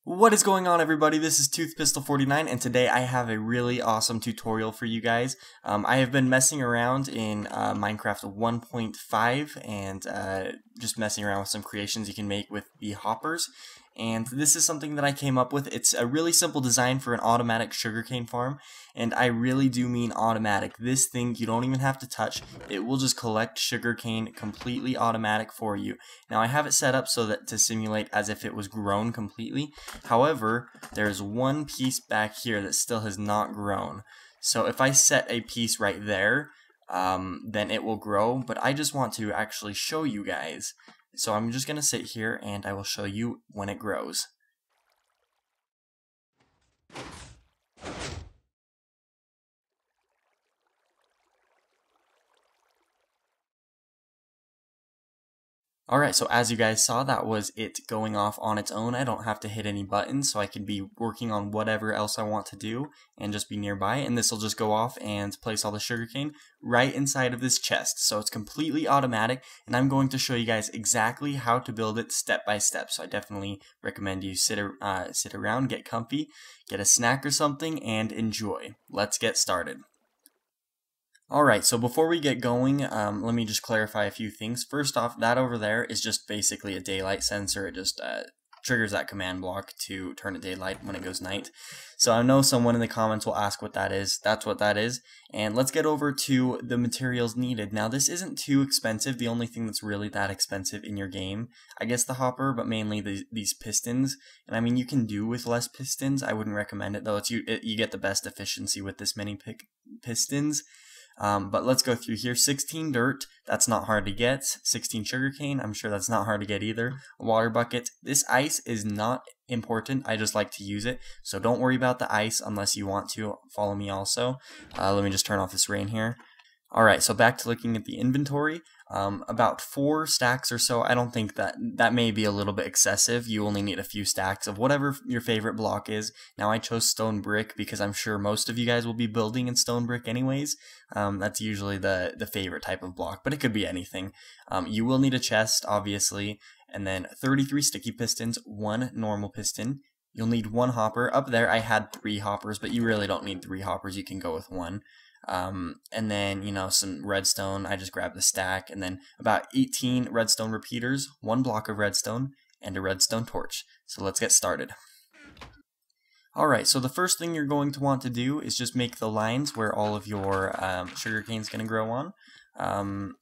What is going on, everybody? This is ToothPistol49, and today I have a really awesome tutorial for you guys. I have been messing around in Minecraft 1.5 and just messing around with some creations you can make with the hoppers. And this is something that I came up with. It's a really simple design for an automatic sugarcane farm, and I really do mean automatic. This thing you don't even have to touch. It will just collect sugarcane completely automatic for you. Now I have it set up so that to simulate as if it was grown completely. However, there's one piece back here that still has not grown. So if I set a piece right there, then it will grow, but I just want to actually show you guys. So I'm just going to sit here and I will show you when it grows. Alright, so as you guys saw, that was it going off on its own. I don't have to hit any buttons, so I can be working on whatever else I want to do and just be nearby, and this will just go off and place all the sugarcane right inside of this chest. So it's completely automatic, and I'm going to show you guys exactly how to build it step by step. So I definitely recommend you sit around, get comfy, get a snack or something, and enjoy. Let's get started. Alright, so before we get going, let me just clarify a few things. First off, that over there is just basically a daylight sensor. It just triggers that command block to turn it daylight when it goes night. So I know someone in the comments will ask what that is. That's what that is. And let's get over to the materials needed. Now this isn't too expensive. The only thing that's really that expensive in your game, I guess the hopper, but mainly these pistons. And I mean, you can do with less pistons. I wouldn't recommend it though. You get the best efficiency with this many pistons. But let's go through here. 16 dirt, that's not hard to get. 16 sugarcane, I'm sure that's not hard to get either. A water bucket. This ice is not important, I just like to use it. So don't worry about the ice unless you want to. Follow me also. Let me just turn off this rain here. Alright, so back to looking at the inventory. About 4 stacks or so. I don't think that may be a little bit excessive. You only need a few stacks of whatever your favorite block is. Now I chose stone brick because I'm sure most of you guys will be building in stone brick anyways. That's usually the favorite type of block, but it could be anything. You will need a chest, obviously, and then 33 sticky pistons, 1 normal piston. You'll need 1 hopper. Up there I had 3 hoppers, but you really don't need 3 hoppers. You can go with 1. And then, you know, some redstone. I just grabbed the stack, and then about 18 redstone repeaters, 1 block of redstone, and a redstone torch. So let's get started. Alright, so the first thing you're going to want to do is just make the lines where all of your sugarcane is going to grow on.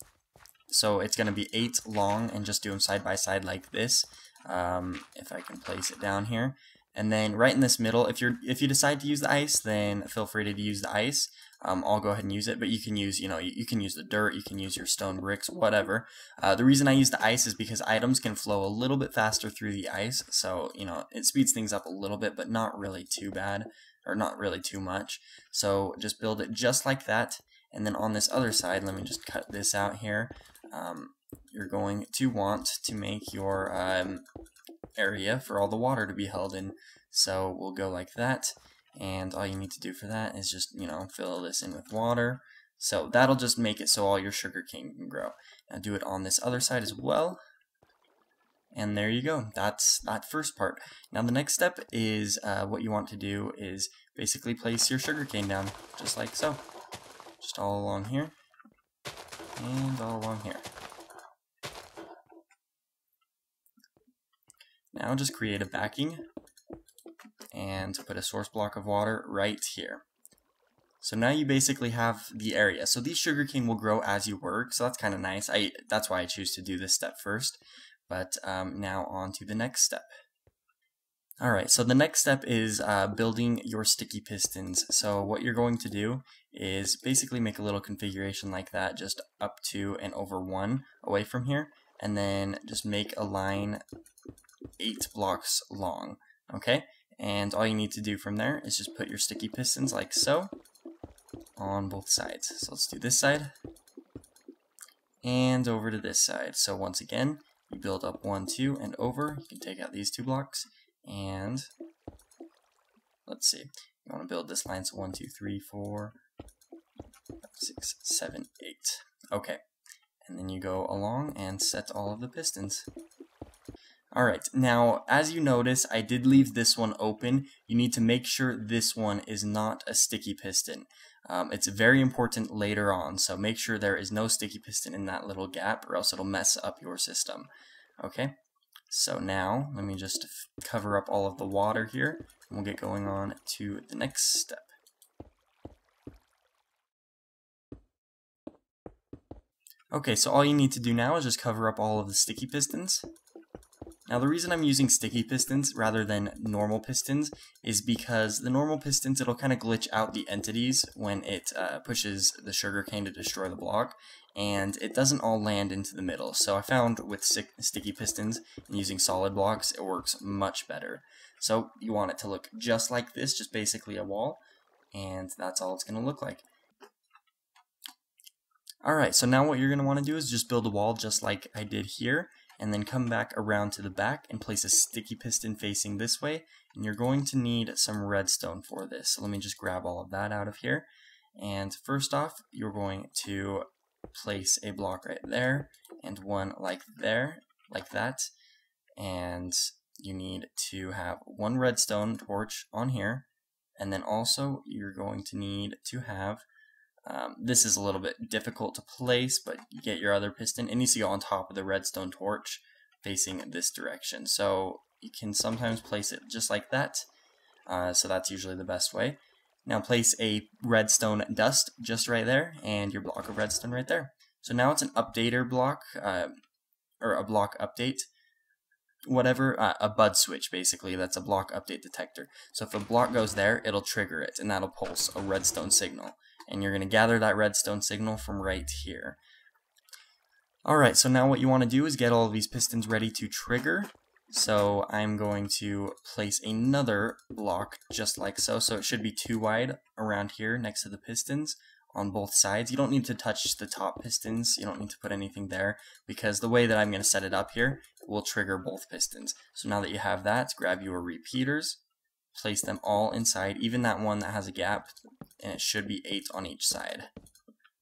So it's going to be 8 long, and just do them side by side like this. If I can place it down here. And then right in this middle, if you decide to use the ice, then feel free to use the ice. I'll go ahead and use it, but you can use, you can use the dirt, you can use your stone bricks, whatever. The reason I use the ice is because items can flow a little bit faster through the ice, so, it speeds things up a little bit, but not really too bad, or not really too much. So just build it just like that, and then on this other side, let me just cut this out here. You're going to want to make your area for all the water to be held in. So we'll go like that, and all you need to do for that is just, fill this in with water. So that'll just make it so all your sugarcane can grow. Now do it on this other side as well. And there you go. That's that first part. Now the next step is what you want to do is basically place your sugarcane down, just like so. Just all along here, and all along here. Now just create a backing and put a source block of water right here. So now you basically have the area. So these sugarcane will grow as you work, so that's kind of nice. That's why I choose to do this step first. But now on to the next step. Alright, so the next step is building your sticky pistons. So what you're going to do is basically make a little configuration like that, just up to and over 1 away from here, and then just make a line 8 blocks long, okay? And all you need to do from there is just put your sticky pistons like so on both sides. So let's do this side and over to this side. So once again, you build up 1, 2, and over. You can take out these 2 blocks, and let's see. You want to build this line, so 1, 2, 3, 4, 5, 6, 7, 8. Okay, and then you go along and set all of the pistons. Alright, now as you notice, I did leave this one open. You need to make sure this one is not a sticky piston. It's very important later on, so make sure there is no sticky piston in that little gap or else it'll mess up your system. Okay, so now let me just cover up all of the water here and we'll get going on to the next step. Okay, so all you need to do now is just cover up all of the sticky pistons. Now the reason I'm using sticky pistons rather than normal pistons is because the normal pistons, it'll kind of glitch out the entities when it pushes the sugarcane to destroy the block, and it doesn't all land into the middle. So I found with sticky pistons and using solid blocks, it works much better. So you want it to look just like this, just basically a wall, and that's all it's going to look like. Alright, so now what you're going to want to do is just build a wall just like I did here, and then come back around to the back and place a sticky piston facing this way, and you're going to need some redstone for this. So let me just grab all of that out of here. And first off, you're going to place a block right there, and one like there, like that, and you need to have one redstone torch on here, and then also you're going to need to have this is a little bit difficult to place, but you get your other piston. It needs to go on top of the redstone torch facing this direction. So you can sometimes place it just like that. So that's usually the best way. Now place a redstone dust just right there and your block of redstone right there. So now it's an updater block, or a block update. Whatever, a bud switch basically, that's a block update detector. So if a block goes there, it'll trigger it and that'll pulse a redstone signal. And you're going to gather that redstone signal from right here. Alright, so now what you want to do is get all of these pistons ready to trigger. So I'm going to place another block just like so. So it should be 2 wide around here next to the pistons on both sides. You don't need to touch the top pistons. You don't need to put anything there because the way that I'm going to set it up here will trigger both pistons. So now that you have that, grab your repeaters, place them all inside, even that one that has a gap, and it should be 8 on each side.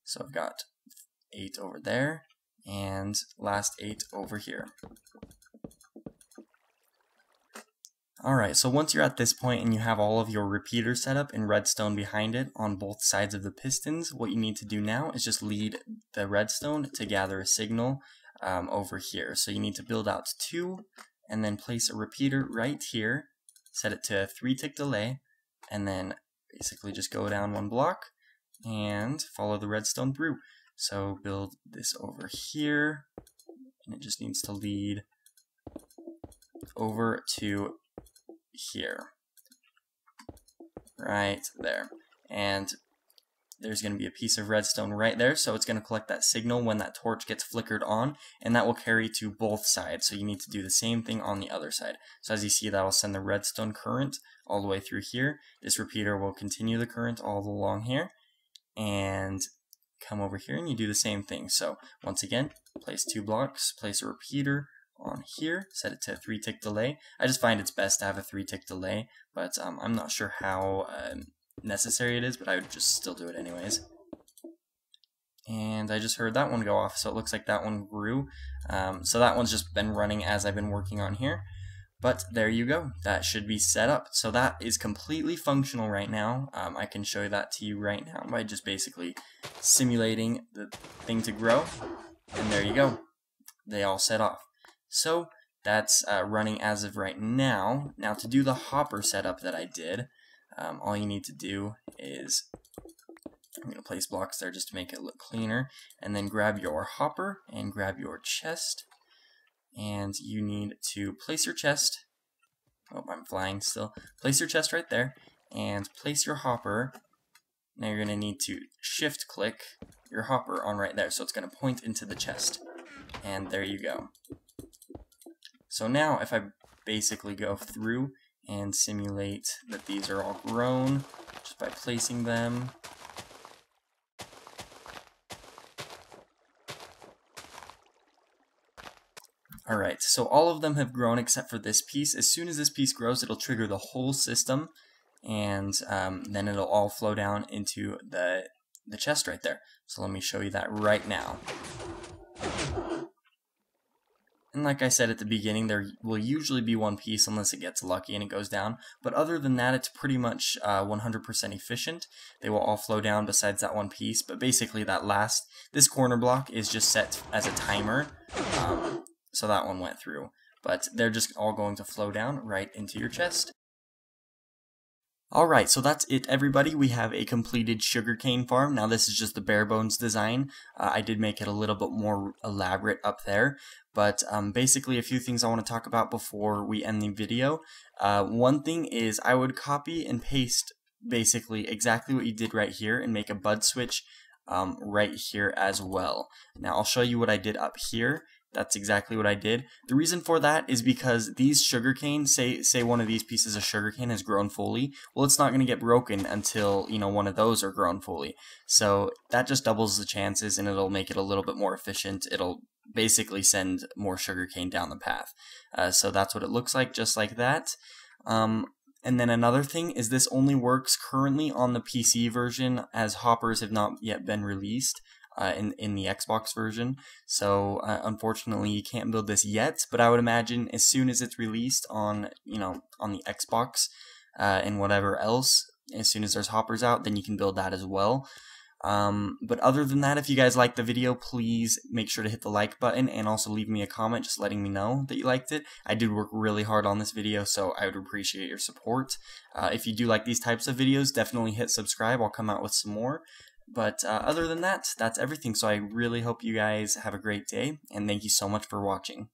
So I've got 8 over there, and last 8 over here. Alright, so once you're at this point and you have all of your repeaters set up and redstone behind it on both sides of the pistons, what you need to do now is just lead the redstone to gather a signal over here. So you need to build out 2, and then place a repeater right here, set it to a 3-tick delay, and then basically just go down 1 block and follow the redstone through. So build this over here, and it just needs to lead over to here, right there. And there's going to be a piece of redstone right there, so it's going to collect that signal when that torch gets flickered on, and that will carry to both sides. So you need to do the same thing on the other side. So as you see, that will send the redstone current all the way through here. This repeater will continue the current all along here, and come over here and you do the same thing. So once again, place 2 blocks, place a repeater on here, set it to a 3-tick delay. I just find it's best to have a 3-tick delay, but I'm not sure how necessary it is, but I would just still do it anyways. And I just heard that one go off, so it looks like that one grew. So that one's just been running as I've been working on here. But there you go, that should be set up. So that is completely functional right now. I can show that to you right now by just basically simulating the thing to grow. And there you go, they all set off. So that's running as of right now. Now to do the hopper setup that I did, all you need to do is, I'm going to place blocks there just to make it look cleaner, and then grab your hopper and grab your chest, and you need to place your chest, oh I'm flying still, place your chest right there, and place your hopper. Now you're going to need to shift click your hopper on right there, so it's going to point into the chest, and there you go. So now if I basically go through and simulate that these are all grown just by placing them. Alright, so all of them have grown except for this piece. As soon as this piece grows, it'll trigger the whole system, and then it'll all flow down into the chest right there. So let me show you that right now. And like I said at the beginning, there will usually be one piece unless it gets lucky and it goes down. But other than that, it's pretty much 100% efficient. They will all flow down besides that one piece. But basically this corner block is just set as a timer. So that one went through. But they're just all going to flow down right into your chest. Alright, so that's it everybody. We have a completed sugarcane farm. Now this is just the bare bones design. I did make it a little bit more elaborate up there. But basically a few things I want to talk about before we end the video. One thing is I would copy and paste basically exactly what you did right here and make a bud switch right here as well. Now I'll show you what I did up here. That's exactly what I did. The reason for that is because these sugarcane, say one of these pieces of sugarcane has grown fully, well, it's not going to get broken until, you know, one of those are grown fully. So that just doubles the chances and it'll make it a little bit more efficient. It'll basically send more sugarcane down the path. So that's what it looks like, just like that. And then another thing is this only works currently on the PC version, as hoppers have not yet been released. In the Xbox version, so unfortunately you can't build this yet, but I would imagine as soon as it's released on, you know, on the Xbox and whatever else, as soon as there's hoppers out, then you can build that as well. But other than that, if you guys liked the video, please make sure to hit the like button and also leave me a comment just letting me know that you liked it. I did work really hard on this video, so I would appreciate your support. If you do like these types of videos, definitely hit subscribe. I'll come out with some more. But other than that, that's everything. So I really hope you guys have a great day, and thank you so much for watching.